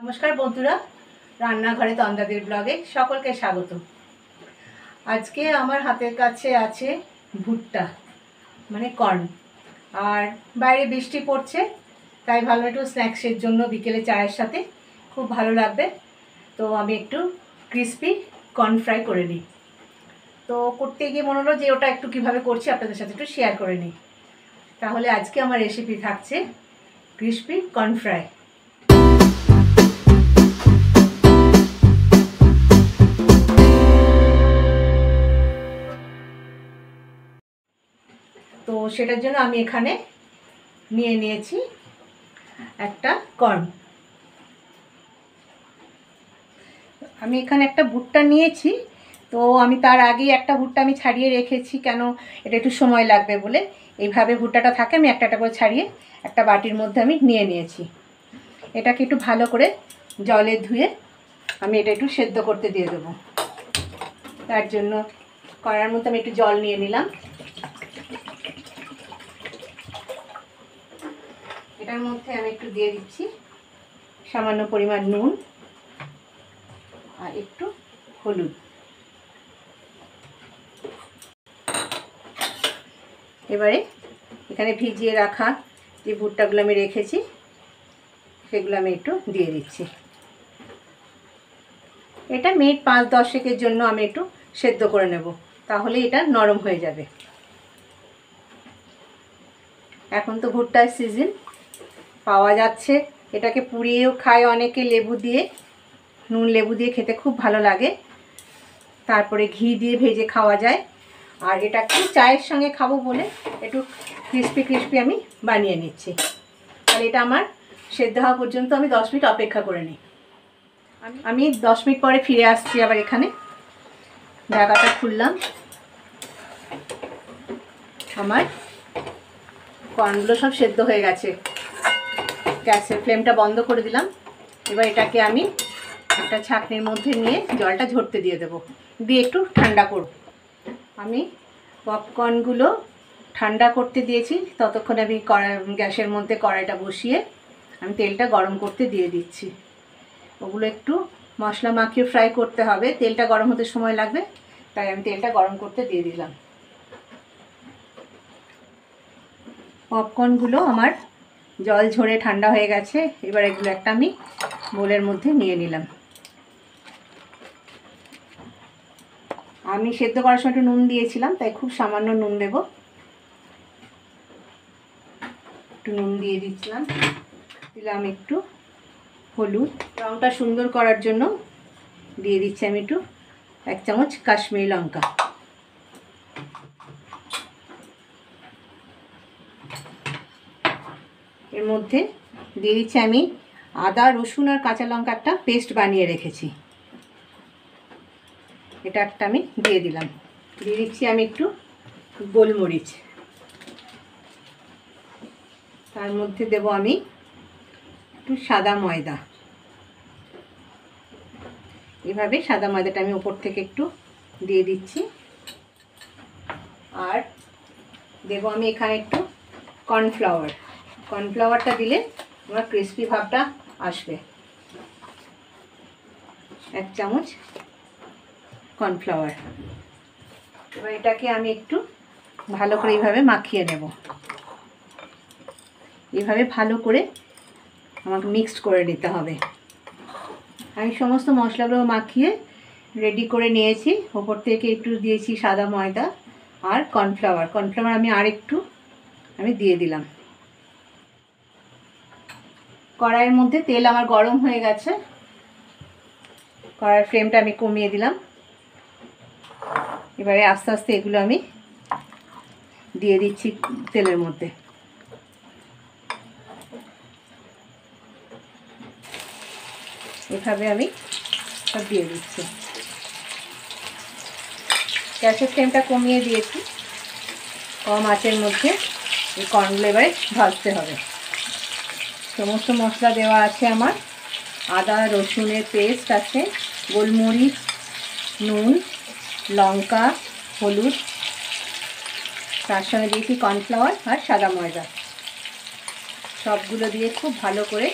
নমস্কার বন্ধুরা, রান্নাঘরে তন্দ্রাদের ব্লগে সকলকে স্বাগত। আজকে আমার হাতের কাছে আছে ভুট্টা মানে কর্ন, আর বাইরে বৃষ্টি পড়ছে, তাই ভালো একটু স্ন্যাক্সের জন্য বিকেলে চায়ের সাথে খুব ভালো লাগবে। তো আমি একটু ক্রিস্পি কর্ন ফ্রাই করে নিই। তো করতে গিয়ে মনে হলো যে ওটা একটু কীভাবে করছি আপনাদের সাথে একটু শেয়ার করে নিই। তাহলে আজকে আমার রেসিপি থাকছে ক্রিস্পি কর্ন ফ্রাই। তো সেটার জন্য আমি এখানে নিয়ে নিয়েছি একটা কর্ন। আমি এখানে একটা ভুট্টা নিয়েছি। তো আমি তার আগেই একটা ভুট্টা আমি ছাড়িয়ে রেখেছি, কেন এটা একটু সময় লাগবে বলে। এইভাবে ভুট্টাটা থাকে, আমি একটা একটা করে ছাড়িয়ে একটা বাটির মধ্যে আমি নিয়ে নিয়েছি। এটাকে একটু ভালো করে জলে ধুয়ে আমি এটা একটু সেদ্ধ করতে দিয়ে দেবো। তার জন্য কড়াইয়ের মধ্যে আমি একটু জল নিয়ে নিলাম। এটার মধ্যে আমি একটু দিয়ে দিচ্ছি সামান্য পরিমাণ নুন আর একটু হলুদ। এবারে এখানে ভিজিয়ে রাখা যে ভুট্টাগুলো আমি রেখেছি সেগুলো আমি একটু দিয়ে দিচ্ছি। এটা মিনিট 5-10 জন্য আমি একটু সেদ্ধ করে নেব, তাহলে এটা নরম হয়ে যাবে। এখন তো ভুট্টার সিজন, পাওয়া যাচ্ছে। এটাকে পুড়িয়েও খায় অনেকে, লেবু দিয়ে, নুন লেবু দিয়ে খেতে খুব ভালো লাগে। তারপরে ঘি দিয়ে ভেজে খাওয়া যায়। আর এটাকে চায়ের সঙ্গে খাবো বলে একটু ক্রিস্পি ক্রিস্পি আমি বানিয়ে নিচ্ছি। আর এটা আমার সেদ্ধ হওয়া পর্যন্ত আমি 10 মিনিট অপেক্ষা করে নিই। আমি 10 মিনিট পরে ফিরে আসছি। আবার এখানে ঢাকাটা খুললাম, আমার কর্নগুলো সব সেদ্ধ হয়ে গেছে। গ্যাসের ফ্লেমটা বন্ধ করে দিলাম। এবার এটাকে আমি একটা ছাঁকনির মধ্যে নিয়ে জলটা ঝরতে দিয়ে দেবো, দিয়ে একটু ঠান্ডা করব। আমি পপকর্নগুলো ঠান্ডা করতে দিয়েছি, ততক্ষণে আমি গ্যাসের মধ্যে কড়াইটা বসিয়ে আমি তেলটা গরম করতে দিয়ে দিচ্ছি। ওগুলো একটু মশলা মাখিয়ে ফ্রাই করতে হবে, তেলটা গরম হতে সময় লাগবে, তাই আমি তেলটা গরম করতে দিয়ে দিলাম। পপকর্নগুলো আমার জল ঝরে ঠান্ডা হয়ে গেছে। এবার এগুলো একটা আমি বোলের মধ্যে নিয়ে নিলাম। আমি সেদ্ধ করার সময় একটু নুন দিয়েছিলাম, তাই খুব সামান্য নুন দেব। একটু নুন দিয়ে দিচ্ছিলাম, দিলাম একটু হলুদ। রঙটা সুন্দর করার জন্য দিয়ে দিচ্ছি আমি একটু 1 চামচ কাশ্মীরি লঙ্কা। এর মধ্যে দিয়ে দিচ্ছি আমি আদা রসুন আর কাঁচা লঙ্কা একটা পেস্ট বানিয়ে রেখেছি, এটা একটা আমি দিয়ে দিলাম। দিয়ে দিচ্ছি আমি একটু গোলমরিচ। তার মধ্যে দেব আমি একটু সাদা ময়দা। এভাবে সাদা ময়দাটা আমি উপর থেকে একটু দিয়ে দিচ্ছি। আর দেব আমি এখানে একটু কর্নফ্লাওয়ার। কর্নফ্লাওয়ারটা দিলে আমার ক্রিস্পি ভাবটা আসবে। 1 চামচ কর্নফ্লাওয়ার। এবার এটাকে আমি একটু ভালো করে এইভাবে মাখিয়ে নেব। এইভাবে ভালো করে আমাকে মিক্সড করে নিতে হবে। আমি সমস্ত মশলাগুলো মাখিয়ে রেডি করে নিয়েছি। ওপর থেকে একটু দিয়েছি সাদা ময়দা আর কর্নফ্লাওয়ার। কর্নফ্লাওয়ার আমি আরেকটু দিয়ে দিলাম। কড়াইয়ের মধ্যে তেল আমার গরম হয়ে গেছে। কড়াইয়ের ফ্লেমটা আমি কমিয়ে দিলাম। এবারে আস্তে আস্তে এগুলো আমি দিয়ে দিচ্ছি তেলের মধ্যে। এভাবে আমি সব দিয়ে দিচ্ছি। গ্যাসের ফ্লেমটা কমিয়ে দিয়েছি। কম আঁচের মধ্যে এই কর্নগুলো এবারে ভাজতে হবে। সমস্ত মশলা দেওয়া আছে আমার, আদা রসুনের পেস্ট আছে, গোলমরিচ, নুন, লঙ্কা, হলুদ, তার সঙ্গে দিয়েছি কর্নফ্লাওয়ার আর সাদা ময়দা। সবগুলো দিয়ে খুব ভালো করে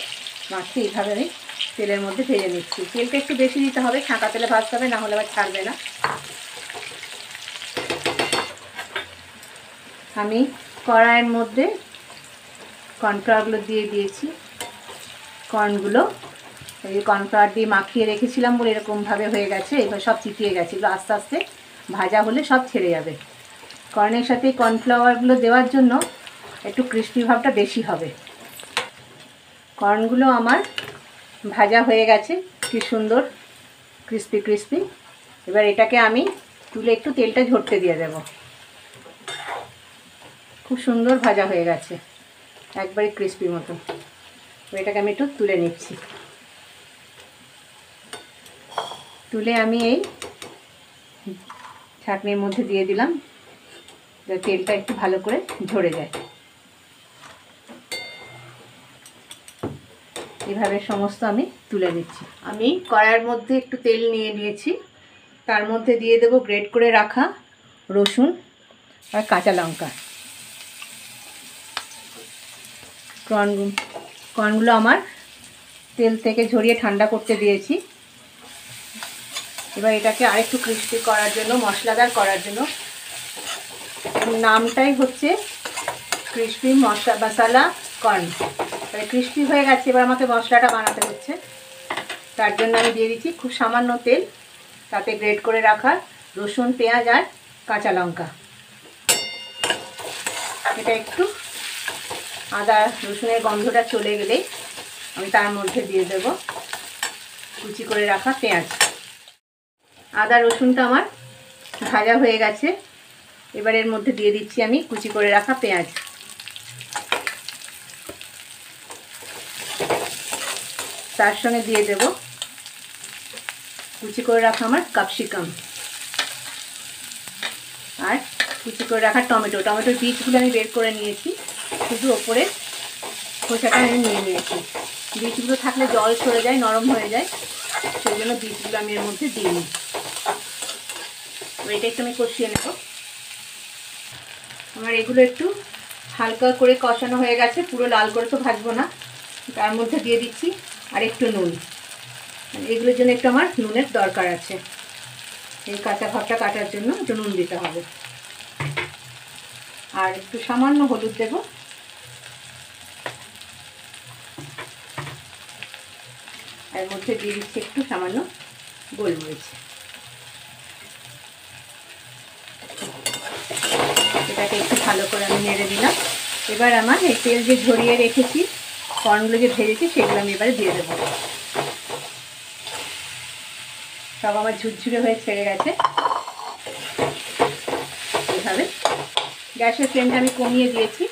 মাখিয়ে এইভাবে আমি তেলের মধ্যে ভেজে নিচ্ছি। তেলটা একটু বেশি দিতে হবে, ছাঁকা তেলে ভাজতে হবে, না হলে আবার ছাড়বে না। আমি কড়াইয়ের মধ্যে কর্নফ্লাওয়ারগুলো দিয়ে দিয়েছি। কর্নগুলো এই কর্নফ্লাওয়ার দিয়ে মাখিয়ে রেখেছিলাম বলে এরকমভাবে হয়ে গেছে। এবার সব চিটিয়ে গেছে, এগুলো আস্তে আস্তে ভাজা হলে সব ছেড়ে যাবে। কর্নের সাথে কর্নফ্লাওয়ারগুলো দেওয়ার জন্য একটু ক্রিস্পি ভাবটা বেশি হবে। কর্নগুলো আমার ভাজা হয়ে গেছে, কি সুন্দর ক্রিস্পি ক্রিস্পি। এবার এটাকে আমি তুলে একটু তেলটা ঝরতে দিয়ে দেব। খুব সুন্দর ভাজা হয়ে গেছে, একবারে ক্রিস্পি মতো। এটাকে আমি একটু তুলে নিচ্ছি। তুলে আমি এই ছাঁকনির মধ্যে দিয়ে দিলাম, তেলটা একটু ভালো করে ঝরে যায়। এভাবে সমস্ত আমি তুলে নিচ্ছি। আমি কড়াইয়ের মধ্যে একটু তেল নিয়ে নিয়েছি, তার মধ্যে দিয়ে দেব গ্রেট করে রাখা রসুন আর কাঁচা লঙ্কা। কর্নগুলো আমার তেল থেকে ঝরিয়ে ঠান্ডা করতে দিয়েছি। এবার এটাকে আরেকটু ক্রিস্পি করার জন্য, মশলাদার করার জন্য, নামটাই হচ্ছে ক্রিস্পি মশলা কর্ন। ক্রিস্পি হয়ে গেছে, এবার আমাকে মশলাটা বানাতে হচ্ছে। তার জন্য আমি দিয়ে দিচ্ছি খুব সামান্য তেল, তাতে গ্রেট করে রাখা রসুন, পেঁয়াজ আর কাঁচা লঙ্কা। এটা একটু আদা রসুনের গন্ধটা চলে গেলে আমি তার মধ্যে দিয়ে দেব কুচি করে রাখা পেঁয়াজ। আদা রসুনটা আমার ভাজা হয়ে গেছে, এবার এর মধ্যে দিয়ে দিচ্ছি আমি কুচি করে রাখা পেঁয়াজ। তার সঙ্গে দিয়ে দেব কুচি করে রাখা আমার ক্যাপসিকাম আর কুচি করে রাখা টমেটো। টমেটোর বীজগুলো আমি বের করে নিয়েছি, শুধু ওপরে খোসাটা আমি নিয়ে নিয়েছি। বীজগুলো থাকলে জল সরে যায়, নরম হয়ে যায়, সেই জন্য বীজগুলো আমি এর মধ্যে দিয়ে নিই। এটা একটু আমি কষিয়ে নেব। আমার এগুলো একটু হালকা করে কষানো হয়ে গেছে, পুরো লাল করে তো ভাজবো না। তার মধ্যে দিয়ে দিচ্ছি আর একটু নুন। এগুলোর জন্য একটু আমার নুনের দরকার আছে, এই কাঁচা ভাবটা কাটার জন্য একটু নুন দিতে হবে। আর একটু সামান্য হলুদ দেব। এর মধ্যে দিয়ে দিচ্ছি একটু সামান্য গোলমরিচ। এটাকে একটু ভালো করে আমি নেড়ে দিলাম। এবার আমার এই তেল যে ঝরিয়ে রেখেছি, কর্নগুলো যে ভেজেছি, সেগুলো আমি এবারে দিয়ে দেবো। সব আমার ঝুরঝুরে হয়ে ছেড়ে গেছে। এইভাবে গ্যাসের ফ্লেমটা আমি কমিয়ে দিয়েছি।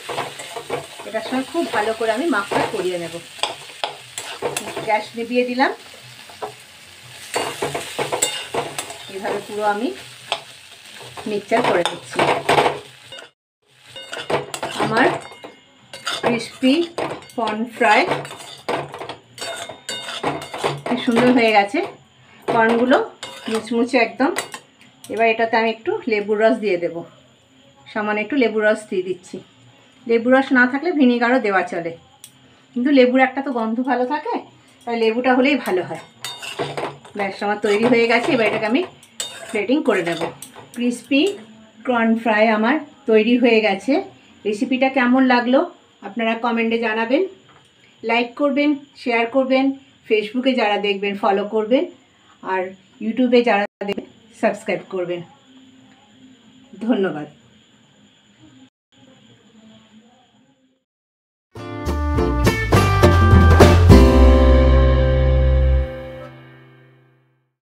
এটার সঙ্গে খুব ভালো করে আমি মাখটা করিয়ে নেব। গ্যাস নিভিয়ে দিলাম। এইভাবে পুরো আমি মিক্সচার করে দিচ্ছি। আমার ক্রিস্পি কর্ন ফ্রাই কি সুন্দর হয়ে গেছে, কর্নগুলো মুচমুচে একদম। এবার এটাতে আমি একটু লেবুর রস দিয়ে দেব, সামান্য একটু লেবুর রস দিয়ে দিচ্ছি। লেবুর রস না থাকলে ভিনিগারও দেওয়া চলে, কিন্তু লেবুর একটা তো গন্ধ ভালো থাকে, তাই লেবুটা হলেই ভালো হয়। ব্যাস আমার তৈরি হয়ে গেছে। এবার এটাকে আমি প্লেটিং করে নেব। ক্রিস্পি কর্ন ফ্রাই আমার তৈরি হয়ে গেছে। রেসিপিটা কেমন লাগলো আপনারা কমেন্টে জানাবেন। লাইক করবেন, শেয়ার করবেন, ফেসবুকে যারা দেখবেন ফলো করবেন, আর ইউটিউবে যারা দেখবেন সাবস্ক্রাইব করবেন। ধন্যবাদ।